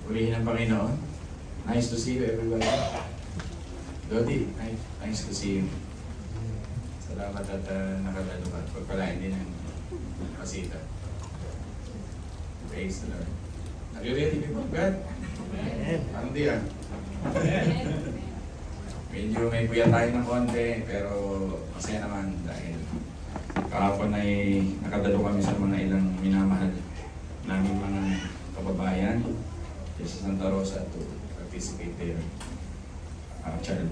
Purihin ng Panginoon. Nice to see you, everybody. Dodi, nice to see you. Salamat at nakadalo ka. Pagpalain din ang pasita. Praise the Lord. Are you ready, people of God? Ano di ah? Medyo may buya tayo ng konti, pero masaya naman dahil kahapon ay nakadalo kami sa mga ilang minamahal namin mga kababayan sa Santa Rosa to participate there. Child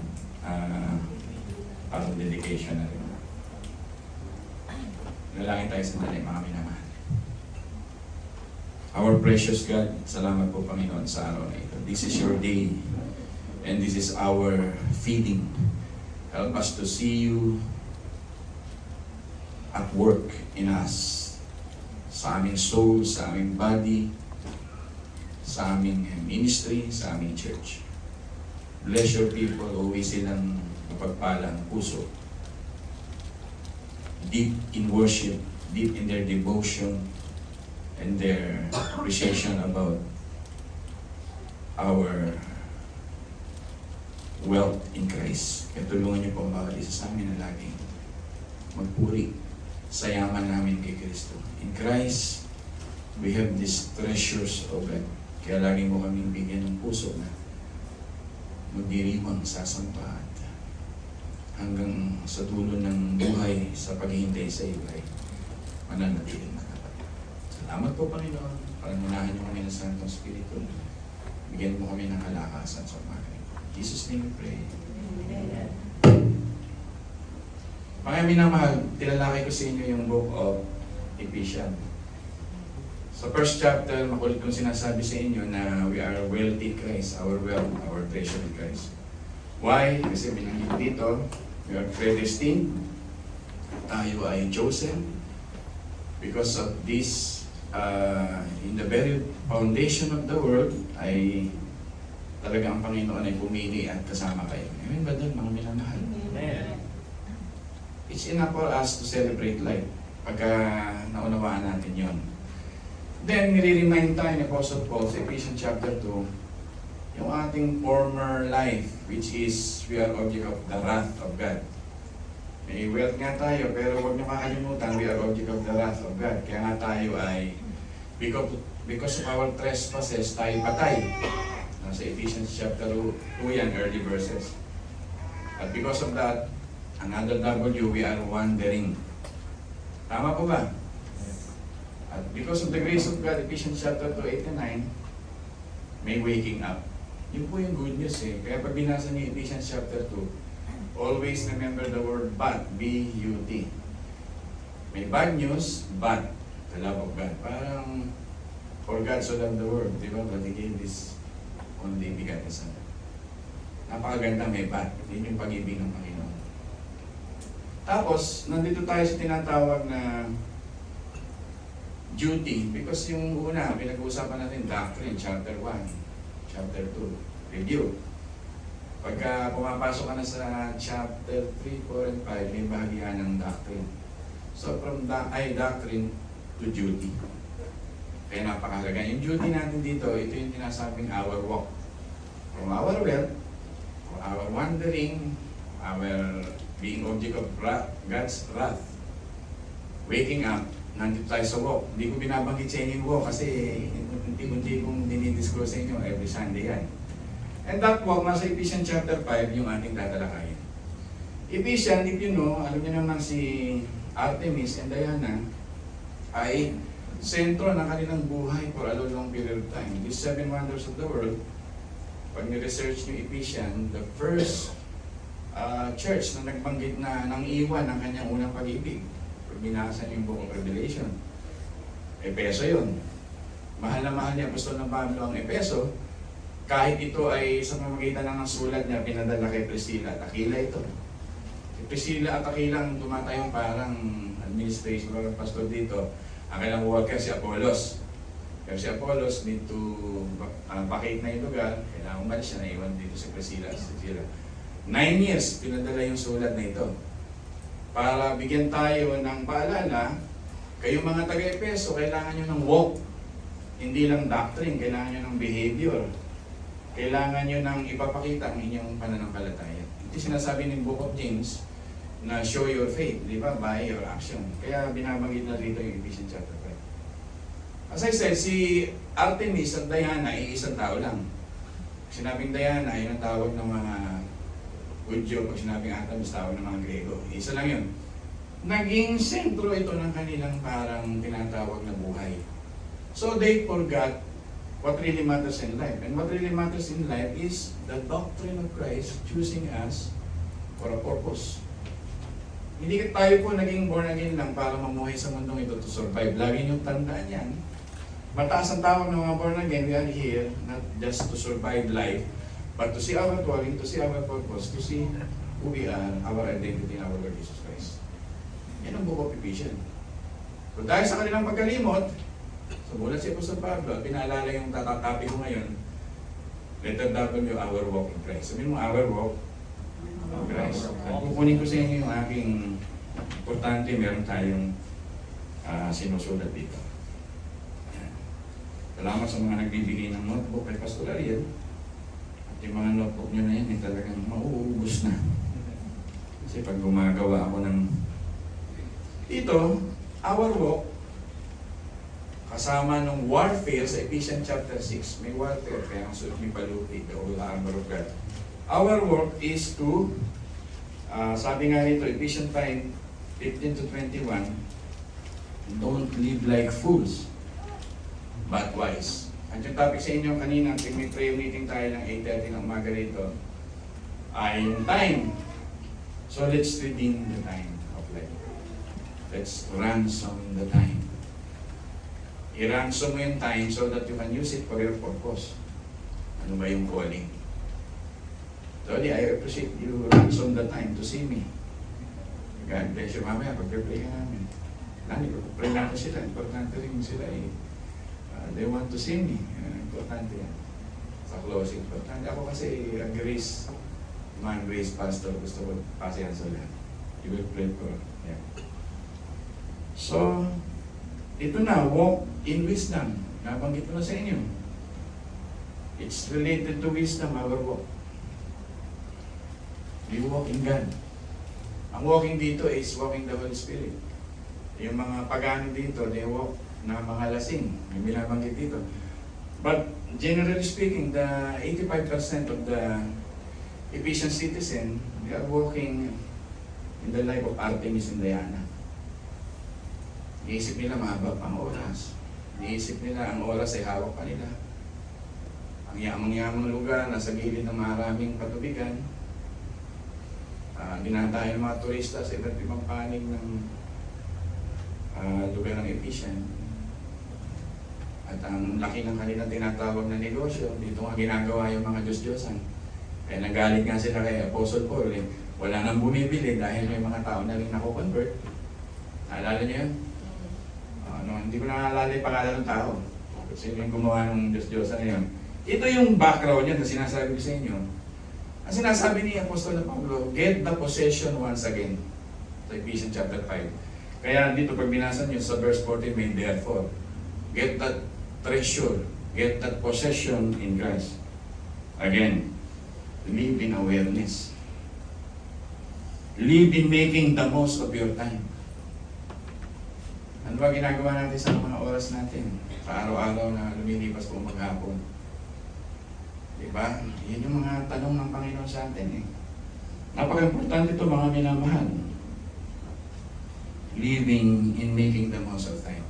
parang dedication na rin. Nalangin tayo sa dali, mga minamahal. Our precious God, salamat po Panginoon sa araw na ito. This is your day and this is our feeding. Help us to see you at work in us. Sa aming soul, sa aming body, sa aming ministry, sa aming church. Bless your people, always silang mapagpalang puso. Deep in worship, deep in their devotion, and their appreciation about our wealth in Christ. Kaya tulungan niyo po ang bawat isa sa amin na laging magpuri sa yaman namin kay Kristo. In Christ, we have these treasures of God. Kaya laging mo kaming bigyan ng puso na magdiriwang sasampahan hanggang sa dulo ng buhay sa paghihintay sa iyo ay mananatiling matapat. Salamat po Panginoon. Pangunahan niyo kami ng Santong Espiritu. Bigyan mo kami ng kalakasan sa umaga. In Jesus' name we pray. Amen. Mga minamahal, tilalaki ko sa inyo yung book of Ephesians. Sa first chapter, makulit kong sinasabi sa inyo na we are wealthy in Christ, our wealth, our treasure in Christ. Why? Kasi binanggit dito, we are predestined, tayo ay chosen, because of this, in the very foundation of the world, ay talaga ang Panginoon ay pumili at kasama kayo. Amen ba doon, mga minamahal? Amen. It's enough for us to celebrate life pagka naunawaan natin yon. Then, nire-remind tayo ni Apostle Paul sa Ephesians chapter 2, yung ating former life, which is we are object of the wrath of God. May wealth nga tayo, pero huwag niyo kakalimutan, we are object of the wrath of God. Kaya nga tayo ay, because of our trespasses, tayo patay. Nasa Ephesians chapter 2 yan, early verses. At because of that, another W, we are wandering. Tama po ba? At because of the grace of God, Ephesians chapter 2, 8 and 9, may waking up. Yun po yung good news eh. Kaya pag binasa niyo Ephesians chapter 2, always remember the word but, B-U-T. May bad news, but the love of God. Parang, for God so loved the world, di ba? But He gave this only begotten Son. Napakaganda, may but. Yun yung pag-ibig ng Panginoon. Tapos, nandito tayo sa tinatawag na duty, because yung una, pinag-uusapan natin doctrine, chapter 1, chapter 2, review. Pagka pumapasok ka na sa chapter 3, 4, and 5, may bahagian ng doctrine. So from doctrine to duty. Kaya napakahalaga. Yung duty natin dito, ito yung tinasabing our walk. From our wealth, our wandering, our being object of God's wrath, waking up, nandito tayo sa walk. Hindi ko binabanggit sa inyo yung walk kasi hindi kong dinidiscourse sa inyo every Sunday yan. And that walk, nasa Ephesians chapter 5, yung ating tatalakayin. Ephesians, if you know, alam niyo naman si Artemis and Diana ay sentro ng kanilang buhay for a long period of time. These 7 wonders of the world, pag ni-research niyo Ephesians, the first church na nagbanggit na nang iwan ng kanyang unang pag-ibig. Binasa niyo yung book of Revelation. Epeso yun. Mahal na mahal niya Apostol ng Pablo ang Epeso. Kahit ito ay sa pamamagitan ng sulat niya, pinadala kay Priscilla at Aquila ito. Si Priscilla at Aquila ang tumatayong parang administration or pastor dito. Ang kailang worker si Apollos. Pero si Apollos need to vacate na yung lugar. Kailangan umalis siya, naiwan dito si Priscilla. 9 years, pinadala yung sulat na ito. Para bigyan tayo ng paalala, kayong mga taga-Epeso, kailangan nyo ng walk. Hindi lang doctrine, kailangan nyo ng behavior. Kailangan nyo ng ipapakita ang inyong pananampalataya. Ito sinasabi ng Book of James na show your faith, di ba? By your action. Kaya binabanggit na rito yung Ephesians chapter 5. As I said, si Artemis at Diana ay isang tao lang. Sinabing Diana, yun ang tawag ng mga Hudyo. Pag sinabing Artemis, tawag ng mga Grego. Isa lang yun. Naging sentro ito ng kanilang parang tinatawag na buhay. So they forgot what really matters in life. And what really matters in life is the doctrine of Christ choosing us for a purpose. Hindi tayo po naging born again lang para mamuhay sa mundong ito to survive. Lagi niyong tandaan yan. Mataas ang tawag ng mga born again, we are here not just to survive life, but to see our calling, to see our purpose, to see who we are, our identity in our Lord Jesus Christ. Yan ang Book of Ephesians. So dahil sa kanilang pagkalimot, sumulat si Apostol Pablo, pinaalala yung tatatapi ko ngayon, letter W, our walk in Christ. Sabihin mo, our walk in Christ. At kukunin ko sa inyo yung aking importante, meron tayong sinusulat dito. Salamat sa mga nagbibigay ng notebook kay Pastor Ariel. At yung mga notebook nyo na yan, talagang mauubos na. Kasi pag gumagawa ako ng ito, our walk, kasama ng warfare sa Ephesians chapter 6, may warfare, kaya ang suot ni Paluti, the whole armor of God. Our work is to, sabi nga rito, Ephesians 5:15 to 21, don't live like fools, but wise. At yung topic sa inyo kanina, may prayer meeting tayo ng 8:30 ng umaga rito, ay yung time. So let's redeem the time of life. Let's ransom the time. I-ransom mo yung time so that you can use it for your purpose. Ano ba yung calling? Tony, I appreciate you ransom the time to see me. God bless you. Mamaya, pag-pray ka namin. Lani, pag-pray natin sila. Importante rin sila eh. They want to see me. Importante yan. Sa closing. Importante ako kasi ang grace, man grace pastor, gusto ko pasihan sa lahat. You will pray for. Yeah. So, ito na, walk in wisdom. Nabanggit ko na sa inyo. It's related to wisdom, our walk. We walk in God. Ang walking dito is walking the Holy Spirit. Yung mga pagano dito, they walk na mga lasing. May binabanggit dito. But generally speaking, the 85% of the Ephesian citizen, they are walking in the life of Artemis and Diana. Iisip nila mahaba pang oras. Iisip nila ang oras ay hawak pa nila. Ang yamang-yamang lugar, nasa gilid ng maraming patubigan. Dinatayo ng mga turista sa iba't ibang panig ng lugar ng Ephesian. At ang laki ng kanilang tinatawag na negosyo, dito nga ginagawa yung mga Diyos-Diyosan. Kaya nagalit nga sila kay Apostle Paul, eh, wala nang bumibili dahil may mga tao na rin nako-convert. Naalala niyo yun? Hindi ko naalala yung pangalan ng tao. Kasi yung gumawa ng Diyos-Diyosan na yun. Ito yung background niya na sinasabi ko sa inyo. Ang sinasabi ni Apostol na Pablo, get the possession once again. Sa Ephesians chapter 5. Kaya dito pag binasa niyo sa verse 14, may therefore. Get that treasure, get that possession in Christ. Again, live in awareness. Live in making the most of your time. Ano ba ginagawa natin sa mga oras natin? Sa araw-araw na lumilipas po maghapon. Diba? Yan yung mga tanong ng Panginoon sa atin eh. Napaka-importante ito mga minamahal. Living in making the most of time.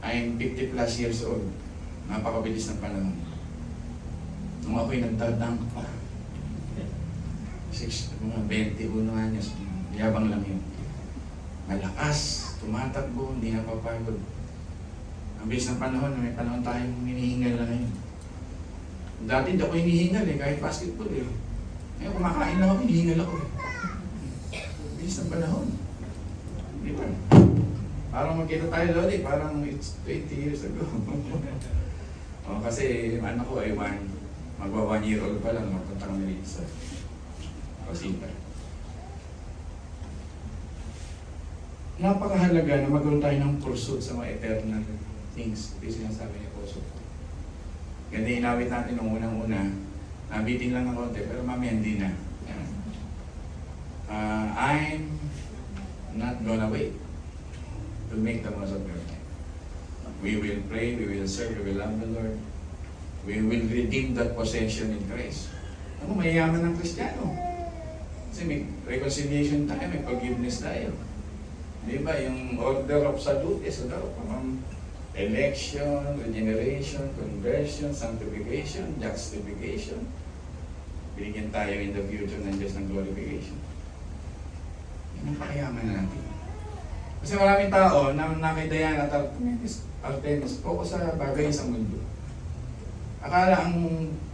I'm 50 plus years old. Napakabilis ng panahon. Nung ako'y nagdadang pa. Mga 21 anyos. Yabang lang yun. Malakas. Tumatakbo. Hindi napapagod. Ang bilis ng panahon. May panahon tayong hinihingal lang ngayon. Dati hindi ako hinihingal eh. Kahit basketball eh. Ngayon kumakain lang ako. Hinihingal ako eh. Bilis ng panahon. Di ba? Parang magkita tayo loli, parang it's 20 years ago. Kasi anak ko ay magwa 1 year old pa lang, magpunta kami rito sa Pasita. Napakahalaga na magkaroon tayo ng pursuit sa mga eternal things. Ito yung sinasabi ni Apostle Paul. Ganda inawit natin nung unang-una. Nabitin lang ng konti, pero mamaya hindi na. Yan. I'm not gonna wait to make the most of your time. We will pray, we will serve, we will love the Lord. We will redeem that possession in Christ. Ano, mayayaman ng Kristiyano. Kasi may reconciliation tayo, may forgiveness tayo. Di ba? Yung order of salutes, election, regeneration, conversion, sanctification, justification. Binigyan tayo in the future ng Diyos ng glorification. Yan ang pakayaman natin. Kasi maraming tao na nakidayan at Artemis, focus sa bagay sa mundo. Akala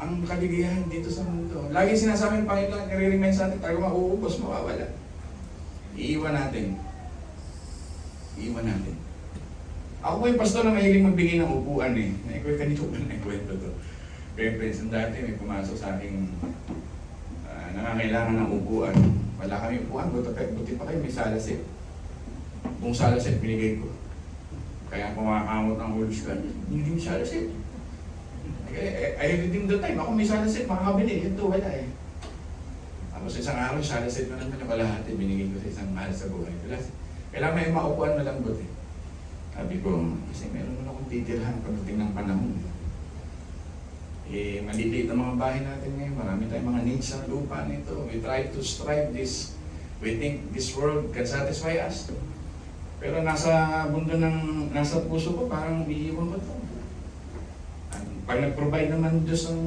ang kaligayahan dito sa mundo. Lagi sinasabi ng Panginoon, nire-remind sa atin, tayo mauubos, mawawala. Iiwan natin. Iiwan natin. Ako po yung pastor na mahiling magbigay ng upuan eh. Kanito ko na kwento to. Reference, dati may pumasok sa aking nangangailangan ng upuan. Wala kami upuan, buti pa kayo, may salasit. Kung salasit, binigay ko. Kaya kumakamot ng ulos ka, hindi mo salasit. I redeem the time. Ako may salasit, makakabili. Ito, wala eh. Tapos isang araw, salasit mo naman yung kalahati. Binigay ko sa isang mahal sa buhay. Kailangan may maupuan malambot eh. Sabi ko, kasi meron naman akong titirhan pagdating ng panahon. Eh, maliliit ang mga bahay natin ngayon. Marami tayong mga needs sa lupa nito. We try to strive this. We think this world can satisfy us. Pero nasa mundo nasa puso ko, parang iiwan ko ito. Pag nag-provide naman Diyos ang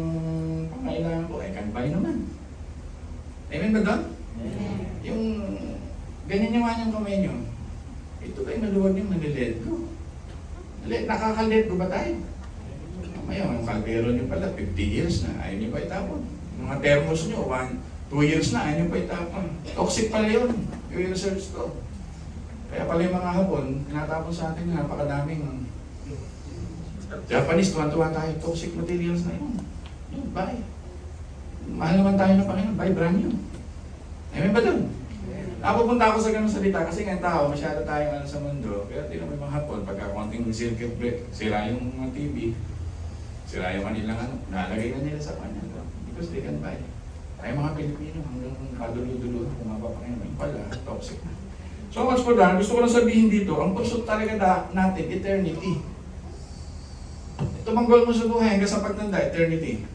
pangailangan ko, I can buy naman. Amen ba doon? Yung ganyan yung kanyang kamay nyo. Ito kayo maluwag yung naliled ko. Nakaka-let ko ba tayo? Mamaya, ang kalbero nyo pala, 50 years na, ayaw nyo pa itapon. Mga thermos nyo, 2 years na, ayaw nyo pa itapon. Toxic pala yun, yung research to. Kaya pala yung mga hapon, tinatapon sa atin na napakadaming Japanese, tuwan-tuwa tayo, toxic materials na yun. Yun, buy. Mahal naman tayo ng Panginoon, buy brand new. Amen ba doon? Napupunta ako sa ganung salita kasi nga tao, masyado tayong sa mundo. Pero tinan mo yung mga hapon, pagka konting circuit break, sira yung mga TV, sira yung kanilang nalagay na nila sa kanya. Because they can buy. Tayo mga Pilipino, hanggang kadulo-dulo, kumaba pa kayo, pala, toxic na. So much for that, gusto ko lang sabihin dito, ang pursuit talaga natin, eternity. Tumanggol mo sa buhay hanggang sa pagtanda, eternity.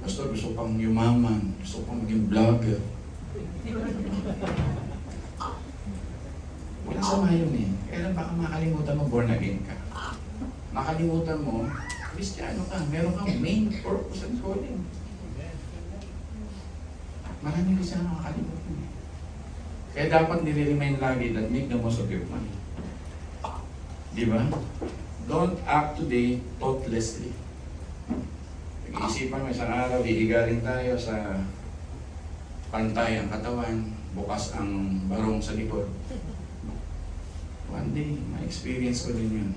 Pastor, gusto pang yumaman, gusto pang maging vlogger. Walang sama yun eh. Kaya lang baka makalimutan mo, born again ka. Makalimutan mo, Kristiyano ka, meron kang main purpose and calling. Maraming Kristiyano makakalimutan eh. Kaya dapat nire-remind lagi that make the most of your money. Di ba? Don't act today thoughtlessly. Pag-iisipan mo isang araw, iigaling tayo sa pantay ang katawan, bukas ang barong sa likod. One day, ma-experience ko din yun.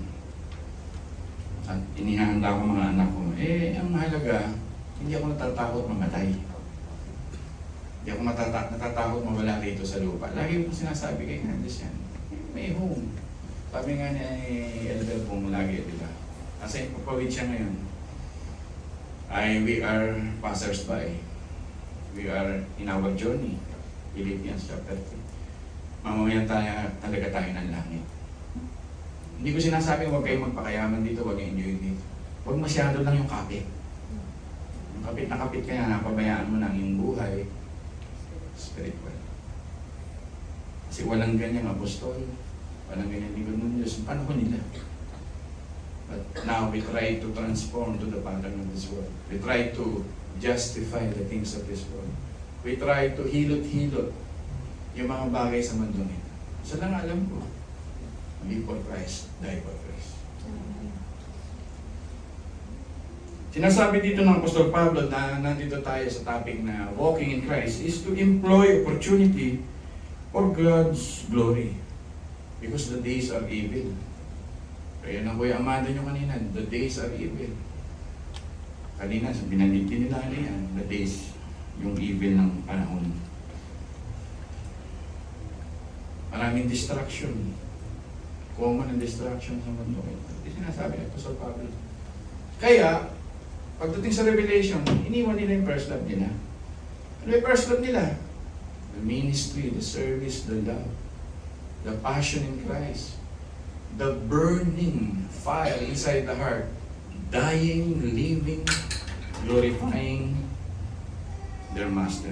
At inihanda ko mga anak ko. Eh, ang mahalaga, hindi ako natatakot mamatay. Hindi ako natatakot mawala rito sa lupa. Lagi ko sinasabi kay Candice yan, may home. Sabi nga niya Elder Pong lagi, di ba? Kasi papawid siya ngayon. We are passers-by. We are in our journey. Philippians chapter 3. Mamamayan talaga tayo ng langit. Hindi ko sinasabi huwag kayong magpakayaman dito, huwag enjoy dito. Huwag masyado lang yung kapit. Yung kapit na kapit kaya napabayaan mo ng iyong buhay, spiritual. Kasi walang ganyang apostol, walang ganyang lingkod ng Diyos. Paano ko nila? But now we try to transform to the pattern of this world. We try to justify the things of this world. We try to hilot-hilot yung mga bagay sa mundo nito. Isa lang alam ko, live for Christ, die for Christ. Sinasabi dito ng Apostol Pablo na nandito tayo sa topic na walking in Christ is to employ opportunity for God's glory. Because the days are evil. Kaya na Kuya Amado nyo kanina, the days are evil. Kanina, binaniti nila yan, the days, yung evil ng panahon. Maraming distraction. common and distraction sa mundo. Ito sinasabi ni Apostol Pablo. Kaya, pagdating sa Revelation, iniwan nila yung first love nila. Ano yung first love nila? The ministry, the service, the love, the passion in Christ, the burning fire inside the heart, dying, living, glorifying their Master.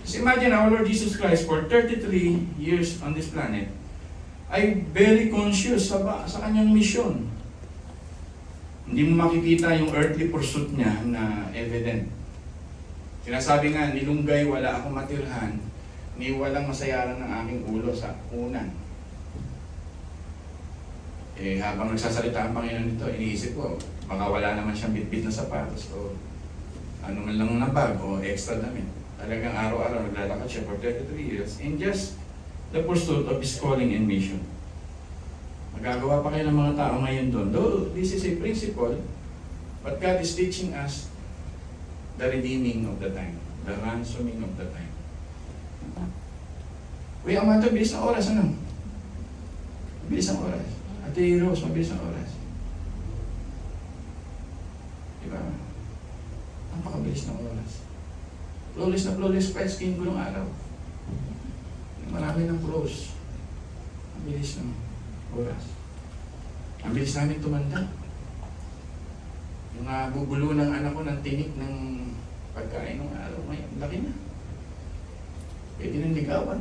Just imagine our Lord Jesus Christ for 33 years on this planet ay very conscious sa kanyang mission. Hindi mo makikita yung earthly pursuit niya na evident. Sinasabi nga, nilunggay, wala akong matirhan, ni walang masayaran ng aking ulo sa unan. Habang nagsasalita ang Panginoon nito, iniisip ko, baka wala naman siyang bitbit na sapatos o ano man lang na bag o extra damit. Talagang araw-araw naglalakad siya for 33 years in just the pursuit of His calling and mission. Magagawa pa kayo ng mga tao ngayon doon. Though this is a principle, but God is teaching us the redeeming of the time, the ransoming of the time. Kuya Amato, bilis ng oras, ano? Bilis ng oras. Ate Rose, mabilis ng oras. Diba? Napakabilis ng oras. Flawless na flawless pa yung skin ko ng araw. Marami ng flows. Ang bilis ng oras. Ang bilis namin tumanda. Yung bubulo ng anak ko ng tinik ng pagkain ng araw, ngayon, laki na. Pwede nang ligawan.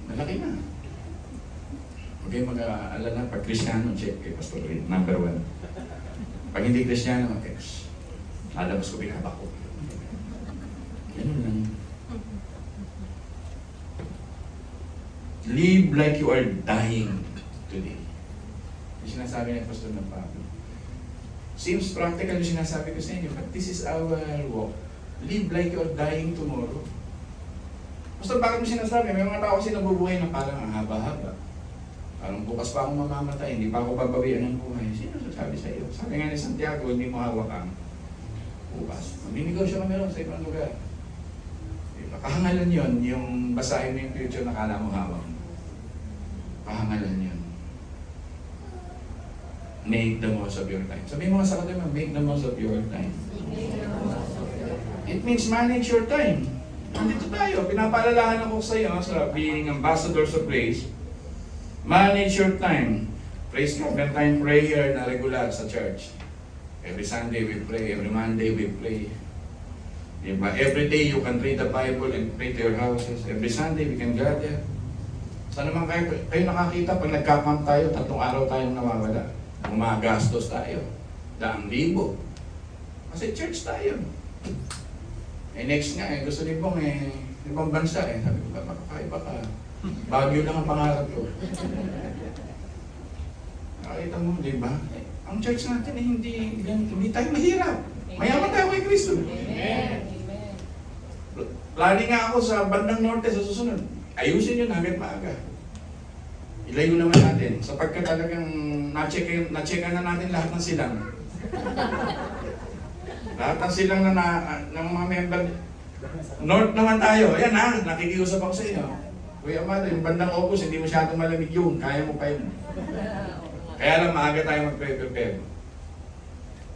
Malaki na. Huwag kayong mag-aalala, pag Kristiyano, check kay Pastor Rin, number 1. Pag hindi Kristiyano, lalabas ko binaba ko. Ganun lang. Live like you are dying today. Yung sinasabi ng Pastor ng Pablo. Seems practical yung sinasabi ko sa inyo, but this is our walk. Live like you are dying tomorrow. Pastor, bakit mo sinasabi? May mga tao kasi nabubuhay na parang ang haba-haba. Parang bukas pa akong mamamatay, hindi pa ako babawian ng buhay. Sino sasabi sa iyo? Sabi nga ni Santiago, hindi mo hawak ang bukas. Maninegosyo kami ron sa ibang lugar. Diba? Kahangalan yun, yung basahin mo yung future na kala mo hawak. Kahangalan yun. Make the most of your time. Sabihin mo nga sa kanila, make the most of your time. It means manage your time. Nandito tayo, pinapaalalahan ako sa iyo sa being ambassadors of grace. Manage your time. Praise God, may time prayer na regular sa church. Every Sunday we pray, every Monday we pray. Diba? Every day you can read the Bible and pray to your houses. Every Sunday we can gather. Saan naman kayo nakakita pag nagka-camp tayo, 3 araw tayong nawawala. Gumagastos tayo. 1,000. Kasi church tayo. Next nga, gusto ni Bong ibang bansa Sabi ko, makakaiba ka. Baguio lang ang pangarap ko. Nakita mo, di ba? Ang church natin hindi tayo mahirap. Mayaman tayo kay Kristo. Amen. Planning nga ako sa bandang norte sa susunod. Ayusin yun hanggang maaga. Ilayo naman natin. Sapagkat talagang na-checkan na natin lahat ng silang. Lahat ng silang ng mga member. North naman tayo. Ayan ha, nakikiusap ako sa inyo. Kuya Amado, yung bandang August, hindi masyadong malamig yun. Kaya mo pa yun. Kaya lang maaga tayo mag-prepare.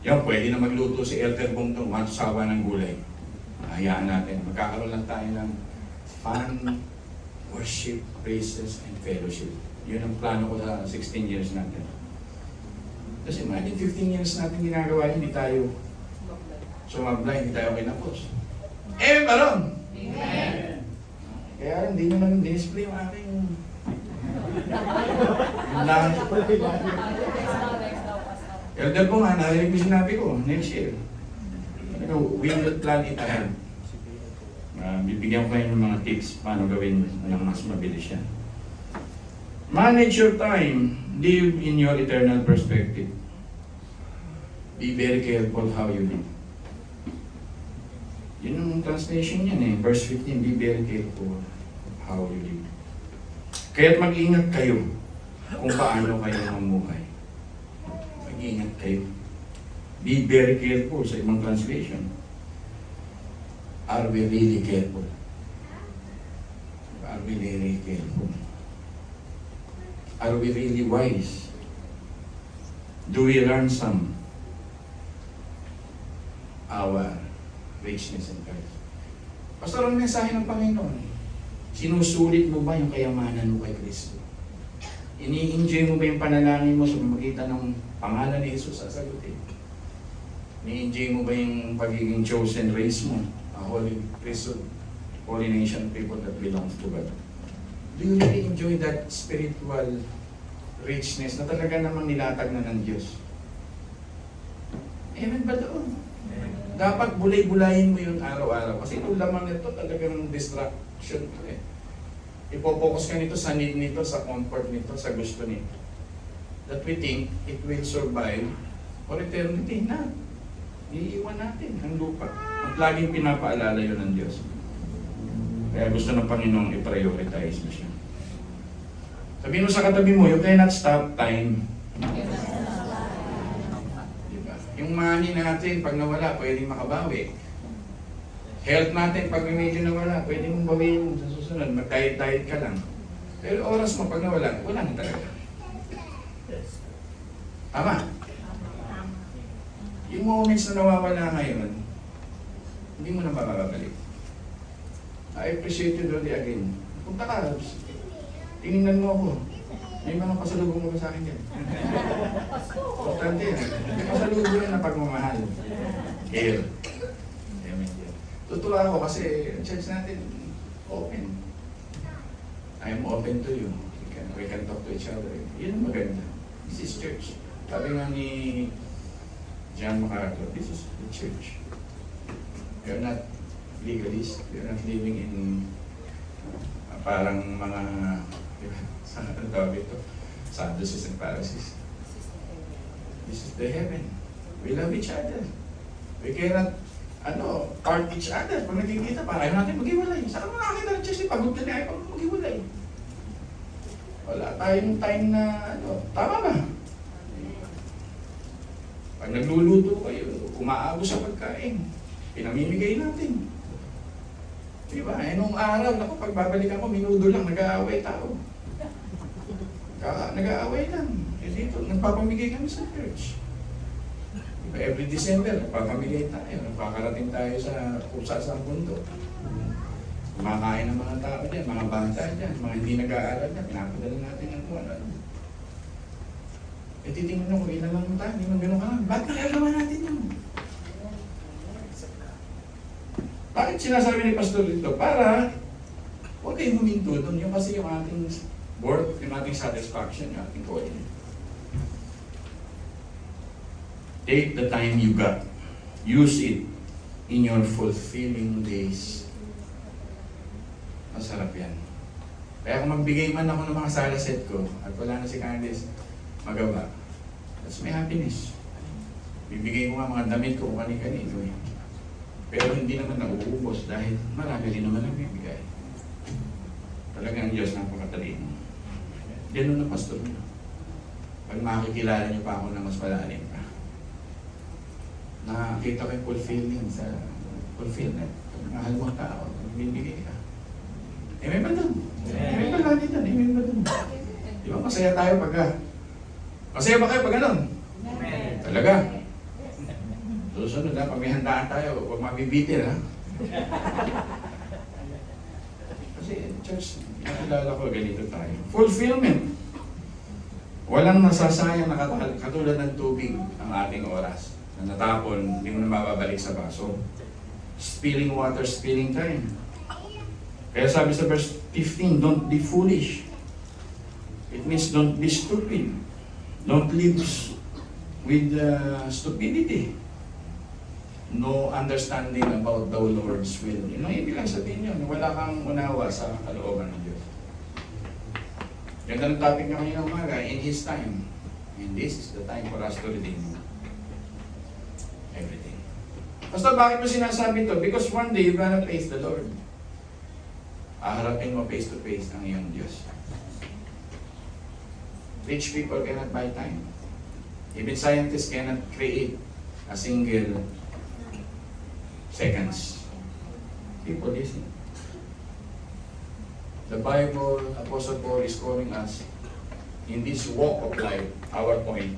Yan, pwede na magluto si Elder Bongtong, matusawa ng gulay. Hayaan natin. Magkakaroon lang tayo ng fun, worship, praises, and fellowship. Yun ang plano ko sa 16 years natin. Kasi imagine 15 years natin ginagawa yun, hindi tayo sumablay, hindi tayo kinapos. Baron! Amen. Kaya hindi nyo naman display yung aking lang. Elder ko nga, narinig ko sinabi ko, next year. We will plan it ahead. Bibigyan ko kayo ng mga tips paano gawin ng mas mabilis yan. Manage your time. Live in your eternal perspective. Be very careful how you live. Yun ang translation yan Verse 15, be very careful how you live. Kaya't mag-ingat kayo kung paano kayo mamuhay. Mag-ingat kayo. Be very careful sa ibang translation. Are we really careful? Are we really careful? Are we really wise? Do we ransom our richness in Christ? Pastor, ang mensahe ng Panginoon, sinusulit mo ba yung kayamanan mo kay Kristo? Ini-enjoy mo ba yung panalangin mo sa pamamagitan ng pangalan ni Jesus sasagutin? Ini-enjoy mo ba yung pagiging chosen race mo? A holy priesthood, holy nation, people that belongs to God? Do you really enjoy that spiritual richness na talaga namang nilatag na ng Diyos? Amen ba doon? Dapat bulay-bulayin mo yun araw-araw. Kasi ito lamang nito talagang distraction to eh. Ipopokus ka nito sa need nito, sa comfort nito, sa gusto nito. That we think it will survive for eternity na. Iiwan natin ang lupa. At laging pinapaalala yun ng Diyos. Kaya gusto ng Panginoong i-prioritize mo siya. Sabihin mo sa katabi mo, you cannot stop time. Diba? Yung money natin, pag nawala, pwedeng makabawi. Health natin, pag medyo nawala, pwedeng mong bawiin sa susunod. Mag-diet ka lang. Pero oras mo, pag nawala, wala na talaga. Tama? Yung moments na nawawala ngayon, hindi mo na makakabalik. I appreciate you Lord again. Punta ka, tinignan mo ako. May mga pasalubong mo sa akin yan. Importante yan. May pasalubong yan na pagmamahal. Care. Amen. Tutuwa ako kasi church natin open. I am open to you. We can talk to each other. Yun ang maganda. This is church. Sabi nga ni John MacArthur, this is the church. We are not legalist. We are not living in parang mga saan ang tawag ito? Sadducees and Pharisees. This is the heaven. We love each other. We cannot part each other. Pag nagkikita, parang ayaw natin maghiwalay. Saan mo nakakita ng church? Pagod ka na ayaw maghiwalay. Wala tayong time na tama ba? Pag nagluluto kayo, umaabos sa pagkain. Pinamimigay natin. Diba? Nung araw, naku, pag babalikan ko, minudo lang, nag-aaway tao. Nag-aaway lang. Dito, nagpapamigay kami sa church. Diba? Every December, nagpapamigay tayo. Nagpakarating tayo sa sa bundok. Kumakain ng mga tao dyan, mga bata dyan, mga hindi nag-aaral dyan, pinapadala natin ng kung ano. Titingnan mo, ilan lang tayo, hindi man gano'n ka lang. Bakit nagagawa natin yun? Bakit sinasabi ni Pastor dito? Para huwag kayong huminto doon. Yung kasi yung ating worth, yung ating satisfaction, yung ating calling. Take the time you got. Use it in your fulfilling days. Masarap yan. Kaya kung magbigay man ako ng mga sala set ko at wala na si Candice, magawa. That's my happiness. Bibigay ko nga mga damit ko kung kani-kanino eh. Pero hindi naman nauubos dahil marami din naman ang bibigay. Talagang Diyos napakatalino. Ganun na pastor niyo. Pag makikilala niyo pa ako na mas malalim pa. Nakakita ko yung fulfillment. Pag mahal mo ang tao, bibigay ka. Amen ba doon? Amen ba lagi doon? Amen ba doon? Di ba masaya tayo masaya ba kayo pag ganun? Talaga? Susunod na, pag may handaan tayo, huwag mabibitin ha. Kasi church, nakilala ko ganito tayo. Fulfillment. Walang nasasayang na katulad ng tubig ang ating oras. Na natapon, hindi mo na mababalik sa baso. Spilling water, spilling time. Kaya sabi sa verse 15, don't be foolish. It means don't be stupid. Don't live with stupidity. No understanding about the Lord's will. Yun ang ibig lang sabihin yun. Wala kang unawa sa kalooban ng Diyos. Ganda ng topic niya kanina umaga, in His time. And this is the time for us to redeem everything. Basta bakit mo sinasabi to? Because one day you're gonna face the Lord. Aharapin mo face to face ang iyong Diyos. Rich people cannot buy time. Even scientists cannot create a single seconds. People listen. The Bible, Apostle Paul is calling us in this walk of life, our point,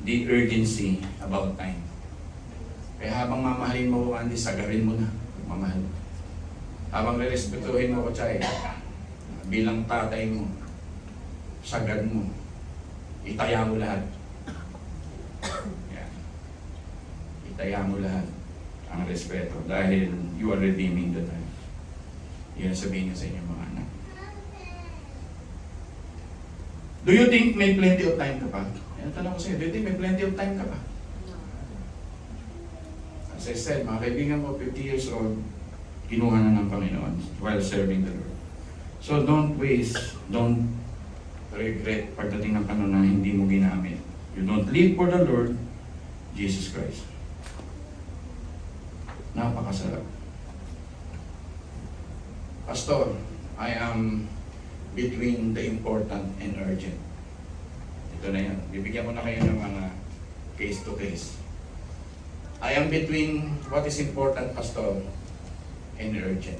the urgency about time. Kaya habang mamahalin mo ko, Andy, sagarin mo na. Mamahal. Habang rerespetuhin mo ko, Chay, bilang tatay mo, sagad mo, itaya mo lahat. Yan. Itaya mo lahat ang respeto dahil you are redeeming the time. Yan sabihin niya sa inyo mga anak. Do you think may plenty of time ka pa? Yan tanong ko sa inyo, do you think may plenty of time ka pa? As I said, mga kaibigan ko, 50 years old, kinuha na ng Panginoon while serving the Lord. So don't waste, don't regret pagdating ng panahon na hindi mo ginamit. You don't live for the Lord, Jesus Christ. Napakasarap. Pastor, I am between the important and urgent. Ito na yan. Bibigyan ko na kayo ng mga case to case. I am between what is important, Pastor, and urgent.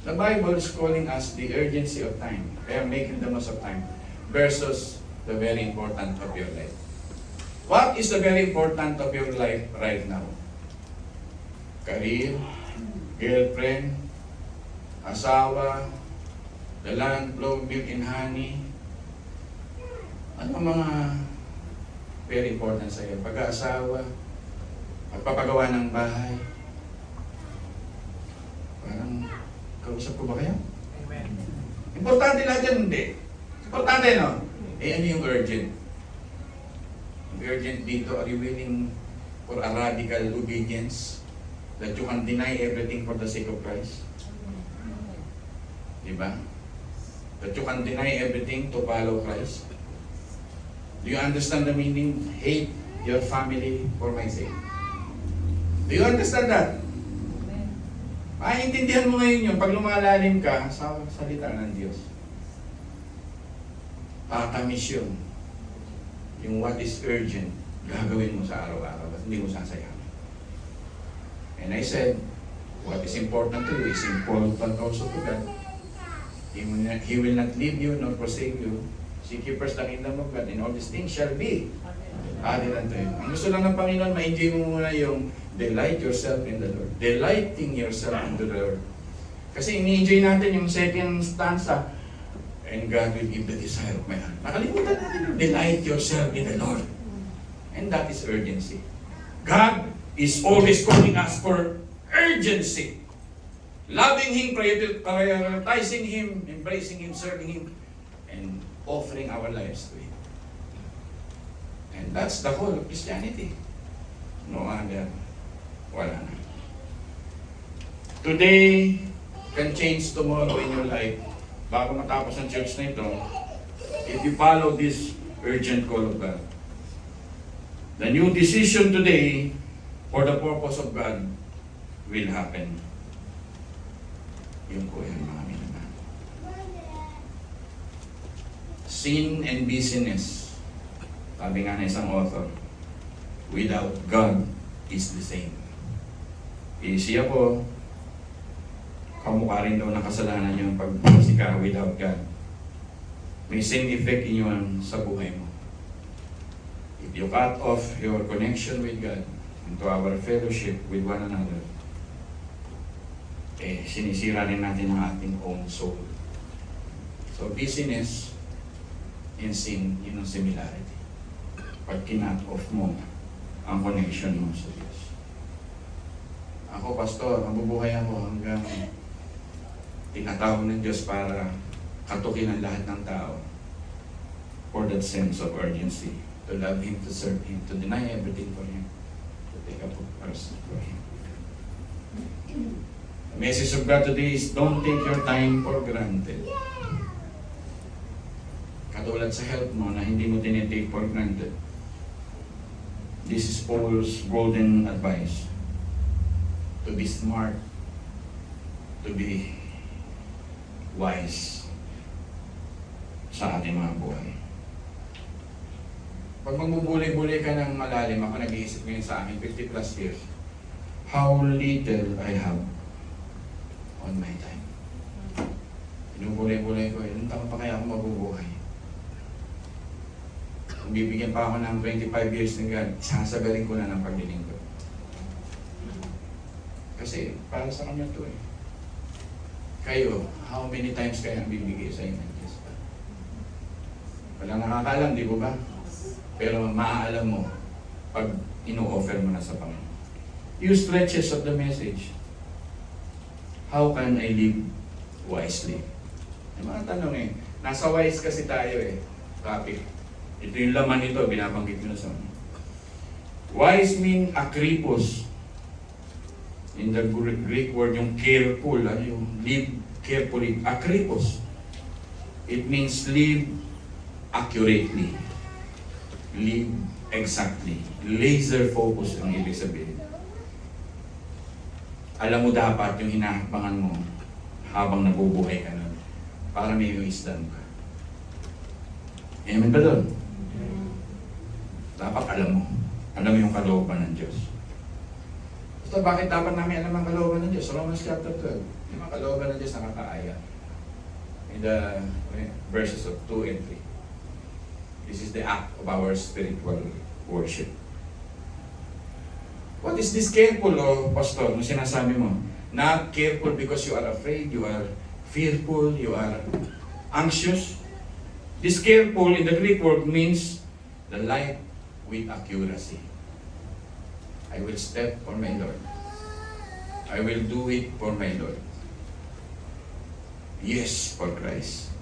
The Bible is calling us the urgency of time. Kaya making the most of time versus the very important of your life. What is the very important of your life right now? Career, girlfriend, asawa, the land flow, milk and honey. Ano mga very important sa iyo? Pag-aasawa, pagpapagawa ng bahay. Parang, kausap ko ba kayo? Amen. Importante lahat yan, hindi. Importante, no? Eh, ano yung urgent? Yung urgent dito, are you willing for a radical obedience that you can deny everything for the sake of Christ? Diba? That you can deny everything to follow Christ? Do you understand the meaning? Hate your family for my sake. Do you understand that? Maintindihan mo ngayon yun pag lumalalim ka sa salita ng Diyos. Tatamis yun. Yung what is urgent, gagawin mo sa araw-araw at hindi mo sasayang. And I said, what is important to you is important also to God. He will not leave you nor forsake you. Seek ye first the kingdom of God, and all these things shall be added unto you. Ang gusto lang ng Panginoon, ma-enjoy mo muna yung delight yourself in the Lord. Delighting yourself in the Lord. Kasi ini-enjoy natin yung second stanza, and God will give the desire of my heart. Nakalimutan natin yung delight yourself in the Lord. And that is urgency. God is always calling us for urgency. Loving Him, prioritizing Him, embracing Him, serving Him, and offering our lives to Him. And that's the whole of Christianity. No other. Wala na. Today can change tomorrow in your life. Bago matapos ang church na ito, if you follow this urgent call of God, the new decision today for the purpose of God will happen. Yun po yan, mga minamahal. Sin and busyness, sabi nga na isang author, without God is the same. Siya po, kamukha rin daw ng kasalanan yung pagpasika without God. May same effect in yun sa buhay mo. If you cut off your connection with God into our fellowship with one another, sinisira rin natin ang ating own soul. So busyness and sin, yun ang similarity. Pag kinat off mo ang connection mo sa Diyos. Ako, pastor, mabubuhay ako hanggang tinatawag ng Diyos para katukin ang lahat ng tao for that sense of urgency, to love Him, to serve Him, to deny everything for Him, to take up ours for Him. The message of God today is don't take your time for granted. Katulad sa health mo na hindi mo tinitake for granted. This is Paul's golden advice. To be smart, to be wise sa ating mga buhay. Pag magbubuli-buli ka ng malalim, ako nag-iisip ngayon sa akin, 50 plus years, how little I have on my time. Pinubuli-buli ko, ilang taon pa kaya ako mabubuhay? Kung bibigyan pa ako ng 25 years ng God, sasagaling ko na ng paglilingkod. Kasi para sa kanya to eh. Kayo, how many times kaya ang bibigay sa inyo ng Diyos? Walang nakakaalam, di ba? Pero maaalam mo pag ino-offer mo na sa Panginoon. Yung stretches of the message. How can I live wisely? Yung mga tanong eh. Nasa wise kasi tayo eh. Topic. Ito yung laman nito, binabanggit ko na sa mga. Wise mean akripos. In the Greek word, yung careful, yung live carefully. Akripos. It means live accurately. Live exactly. Laser focus ang ibig sabihin. Alam mo dapat yung hinahakbangan mo habang nabubuhay ka nun para may wisdom ka. Amen ba doon? Dapat alam mo. Alam mo yung kalooban ng Diyos. So, bakit dapat namin alam ang kalooban ng Diyos? Romans chapter 12. Yung mga kalooban ng Diyos nakakaaya. In the verses of 2 and 3. This is the act of our spiritual worship. What is this careful, Pastor? Nung sinasabi mo, not careful because you are afraid, you are fearful, you are anxious. This careful in the Greek word means the life with accuracy. I will step for my Lord. I will do it for my Lord. Yes, for Christ.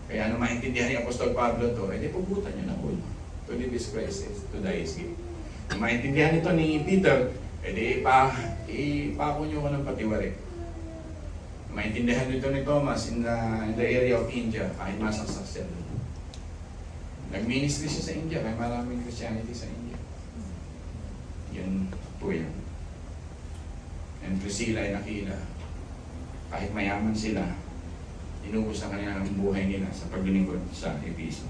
Kaya ano maintindihan ni Apostol Pablo to, di puputan niyo ng ulo. To live is Christ, to die is gain. Kung maintindihan ito ni Peter, ipako niyo ko ng patiwari. Maintindihan nito ni Thomas in the area of India, kahit masaksak siya. Nag-ministry siya sa India, kaya maraming Christianity sa India. Yun po yan. And Priscilla and Aquila, kahit mayaman sila, inubos ang kanilang buhay nila sa paglilingkod sa Efeso.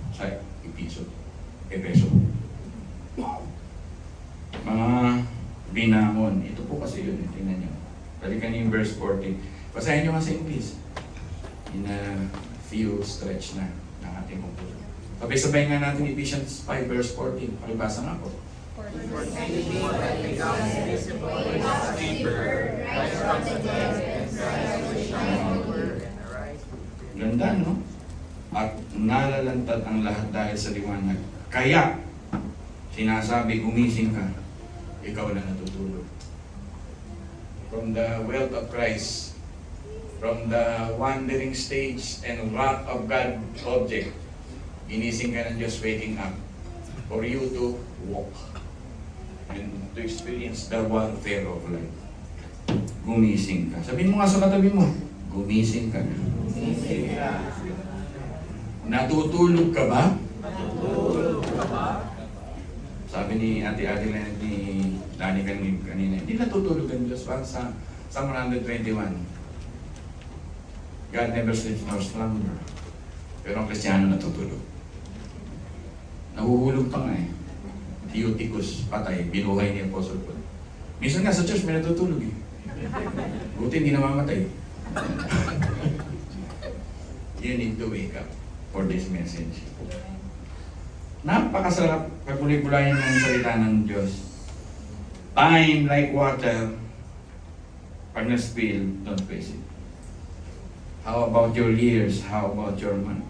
Mga binangon. Ito po kasi yun. Tingnan nyo. Balikan niyo yung verse 14. Basahin nyo nga sa English. In a few stretch na ng ating pagpulo. Sabay-sabay nga natin Ephesians 5 verse 14. Pakibasa nga po. Ganda, no? At nalalantad ang lahat dahil sa liwanag. Kaya, sinasabi, gumising ka, ikaw na natutulog. From the wealth of Christ, from the wandering stage and wrath of God object, ginising ka ng Diyos waking up for you to walk and to experience the warfare of life. Gumising ka. Sabihin mo nga sa katabi mo, gumising ka na. Gumising ka. Natutulog ka ba? Natutulog ka ba? Sabi ni Ate Adeline ni Lani kanina, hindi natutulog ang Diyos. Parang sa Psalm 121. God never sleeps nor slumber. Pero ang Kristiyano natutulog. Nahuhulog pa nga eh. Theoticus, patay, binuhay ni Apostle Paul. Minsan nga sa church may natutulog eh. Buti hindi namamatay. You need to wake up for this message. Napakasarap pagkulay-kulayan ng salita ng Diyos. Time like water. Pag na-spill, don't waste it. How about your years? How about your month?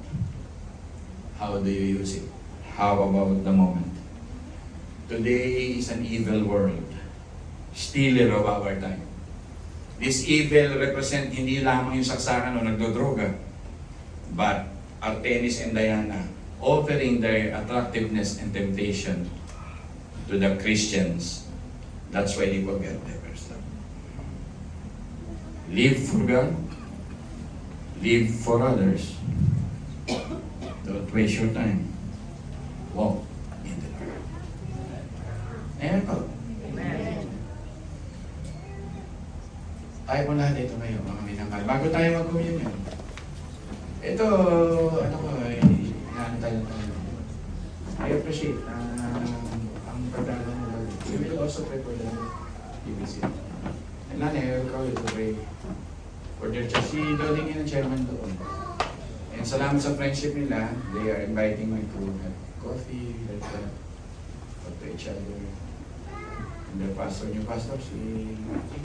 How do you use it? How about the moment? Today is an evil world. Stealer of our time. This evil represent hindi lamang yung saksakan o nagdodroga, but Artemis and Diana offering their attractiveness and temptation to the Christians. That's why they forget their first love. Live for God. Live for others. Don't waste your time. Walk in the Lord. Amen po. Amen. Tayo po lahat ito ngayon, mga minamahal. Bago tayo mag-communion. Ito, ano ko, inaantay tayo. I appreciate ang pagdala mo. We will also pray for the TBC. And Lani, I will call you to pray for their church. Si Doding yun ang chairman doon. And salamat sa friendship nila. They are inviting me to have coffee, like that. Talk to each other. And their pastor, new pastor, si